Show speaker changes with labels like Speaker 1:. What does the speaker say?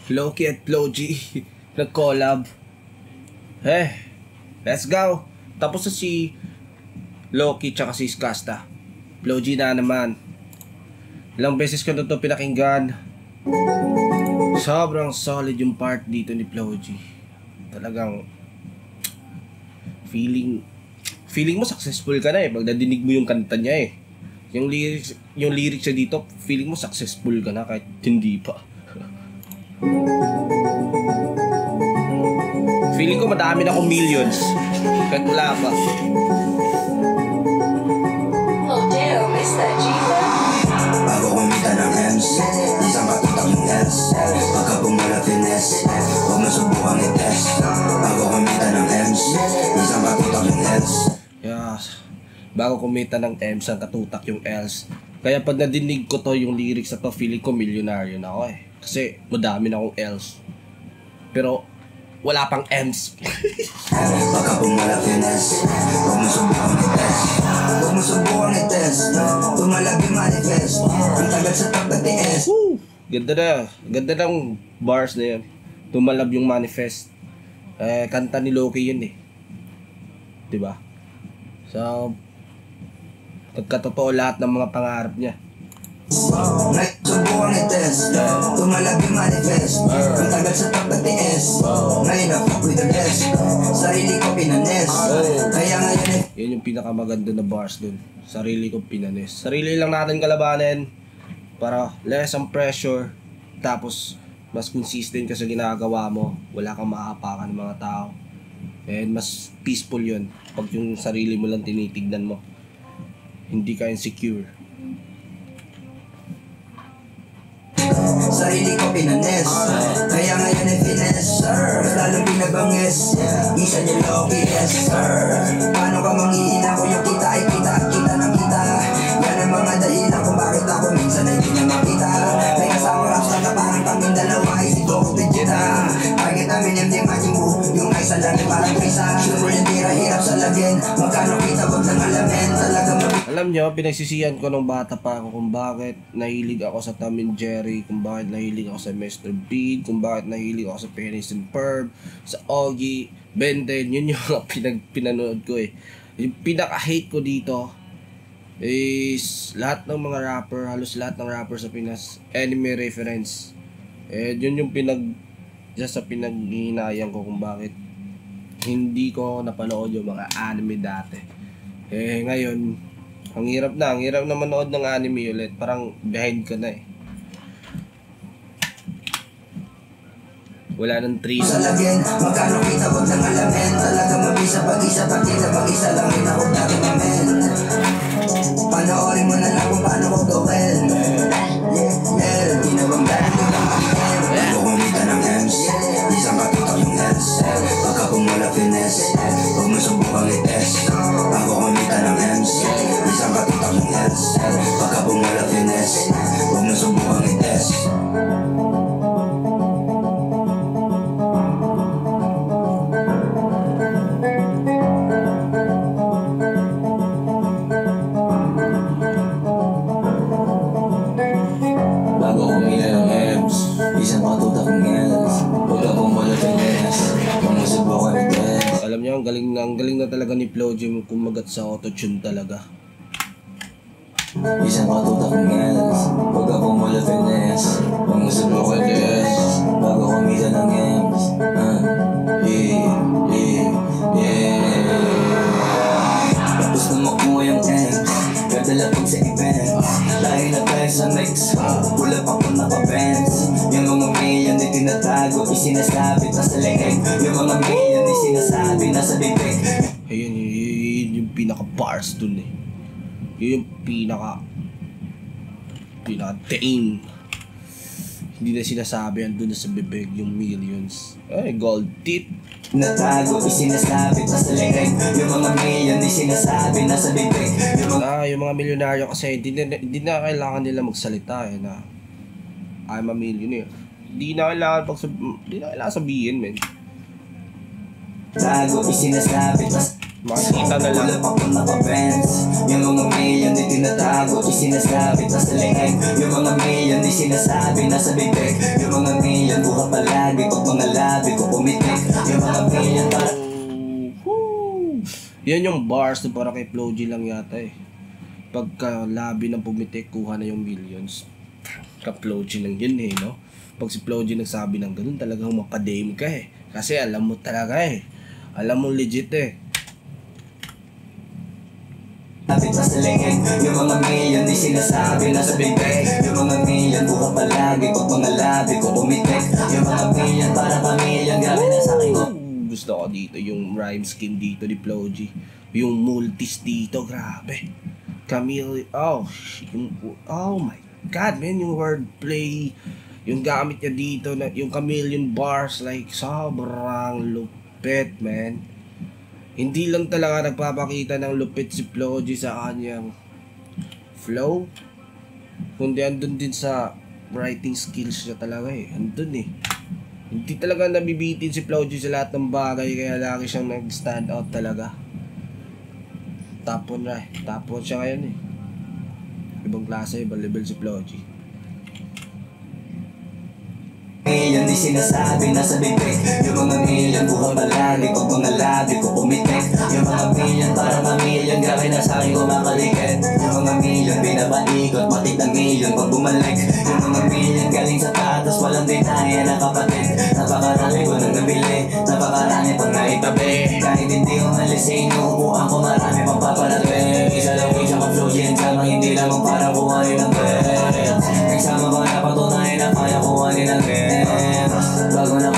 Speaker 1: Loki at Flo G nag-collab. Let's go. Tapos na si Loki tsaka si Skasta. Flo G na naman. Ilang beses ko na ito pinakinggan. Sobrang solid yung part dito ni Flo G. Talagang feeling mo successful ka na pag nadinig mo yung kanta niya Yung lyrics niya dito, feeling mo successful ka na kahit hindi pa. Feeling ko madami na akong millions kahit wala pa.
Speaker 2: Oh damn, is that G-Funk?
Speaker 3: Bago kumita ng M's, isang katutak yung L's. Pagka pumula finesse, huwag mo subukang i-test. Bago kumita ng M's, isang katutak yung L's.
Speaker 1: Yes. Bago kumita ng M's, ang katutak yung L's. Kaya pag nadinig ko to yung lyrics na to, feeling ko milyonaryo na ako Kasi madami na akong L's. Pero wala pang M's.
Speaker 3: Pagka pumula finesse, huwag mo subukang i-test. Huwag mo subukang i-test. Tumalab yung manifest. Ang tagal sa pagkatiis.
Speaker 1: Ganda ng bars na yun. Tumalab yung manifest. Kanta ni Loki yun diba? So nagkatotoo lahat ng mga pangarap niya.
Speaker 3: Ngayon subukang i-test. Tumalab yung manifest. Ang tagal sa pagkatiis. Ngayon ako with the best. Sarili ko pinanes. Kaya ngayon
Speaker 1: yun yung pinakamaganda na bars dun. Sarili ko pinanes. Sarili lang natin kalabanin para less ang pressure. Tapos mas consistent ka sa ginagawa mo. Wala kang maapakan ng mga tao. And mas peaceful yun pag yung sarili mo lang tinitignan mo. Hindi ka insecure.
Speaker 3: sarili ko pinanes. Kaya ngayon ay finesse, sir. Mas lalo pinabangis. Isa niyo Loki, yes, sir. Paano ka manghihina kung yung kita ay kita at kita ng kita? Yan ang mga dahilan kung bakit ako minsan ay di na makita. May kasama rasta na parang kaming dalawa ay si Goku Vegeta. Target namin yung di matching mo. Yung ay sa langit parang prisa. Sure yung tira hirap sa lagyan. Magkano kita wag nang alamin. Talaga
Speaker 1: alam nyo, pinagsisiyan ko nung bata pa ako kung bakit nahilig ako sa Tom and Jerry, kung bakit nahilig ako sa Mr. Big, kung bakit nahilig ako sa Pennies and Ferb, sa Oggy, Ben 10, yun yung mga pinanood ko Yung pinaka-hate ko dito is lahat ng mga rapper, halos lahat ng rapper sa Pinas, anime reference. Yun yung sa pinaghihinayang ko kung bakit hindi ko napanood yung mga anime dati. Ngayon, ang hirap na manood ng anime ulit. Parang behind ka na Wala nang 3
Speaker 3: sa lagyan, magkano kita wag nang alamin. Talaga mabisa pag-isa pag-isa pag-isa lang rin ako dati mamen. Panoorin mo na lang kung paano ko gawin. Ginawang dahil ko lang makikin. Bago kumita ng M's, isang katutak yung L's. Pagka pumula finesse, huwag mo subukang i-test. Bago kumita ng M's, isang katutak yung L's. Pagka pumula finesse, huwag mo subukang i-test.
Speaker 1: Alam niyo, ang galing na talaga ni Flo G kumagat sa auto-tune talaga.
Speaker 3: Isang katutak ng L's, pag ako mula finesse, huwag mo subukan yes, bago kumita ng M's. Tapos na makuha yung M's, kadala pag sa events. Tayo na tayo sa mix, pula pa kung naka-pants. Yung mga million ay tinatago, isinasabit na sa leeg. Yung mga million ay sinasabi na sa bibig.
Speaker 1: Ayun, yung pinaka-bars dun Yun yung pinaka-tain. Hindi na sinasabi, andun na sa bibig yung millions. Gold teeth.
Speaker 3: Natago, isinasabi na sa leeg. Yung mga million ay sinasabi na sa bibig.
Speaker 1: Yung mga milyonaryo kasi hindi na kailangan nila magsalita na I'm a millionaire. Hindi na kailangan sabihin, men.
Speaker 3: Tago, isinasabi na
Speaker 1: Makikita na lang.
Speaker 3: Wala pa kung naka-fence. Yung mga million di tinatago, di sinasabi nasa leeg. Yung mga million di sinasabi nasa bibig. Yung mga million buha palagi pag mga labi ko pumitik. Yung mga million para
Speaker 1: Yan yung bars na para kay Flo G lang yata eh. Pagka labi ng pumitik, kuha na yung millions. Ka Flo G lang yun eh, no? Pag si Flo G nagsabi ng ganun, talagang mapadame ka eh. Kasi alam mo talaga eh. Alam mo legit eh.
Speaker 3: lapit na sa leeg. Yung mga million di sinasabi nasa bibig. Yung mga million buha palagi pag mga labi ko pumitik. Yung mga million para pamilyon, grabe na sa akin ko.
Speaker 1: Gusto ko dito yung rhyme scheme dito ni Flo G. Yung multis dito, grabe. Camille, oh my God, man, yung wordplay, yung gamit niya dito, na, yung chameleon bars, like, sobrang lupit, man. Hindi lang talaga nagpapakita ng lupit si Flo G sa kanyang flow, kundi andun din sa writing skills niya talaga eh. Andun eh. Hindi talaga nabibitin si Flo G sa lahat ng bagay, kaya lagi siyang nag-stand out talaga. Tapon na eh. Tapon siya ngayon eh. Ibang klase, ibang level si Flo G.
Speaker 3: Million di sinasabi nasa bibig. Yung mga million buha palagi pag mga labi ko pumitik. Yung mga million para mamilyon, grabe na sa akin kumakalikit. Yung mga million binabaikot, matik ng million pag bumalik. Yung mga million galing sa patos, walang dinaya na kapatid. Napakarami ko nang nabili, napakarami pang naitabi. Kahit hindi umalisin, uupuan ko marami pang paparating. Isa lang wish ako Flo G, hindi lamang para kuhanin ng bed. Nagsama ba na patunayan na kaya kuhanin ng bed. Bago na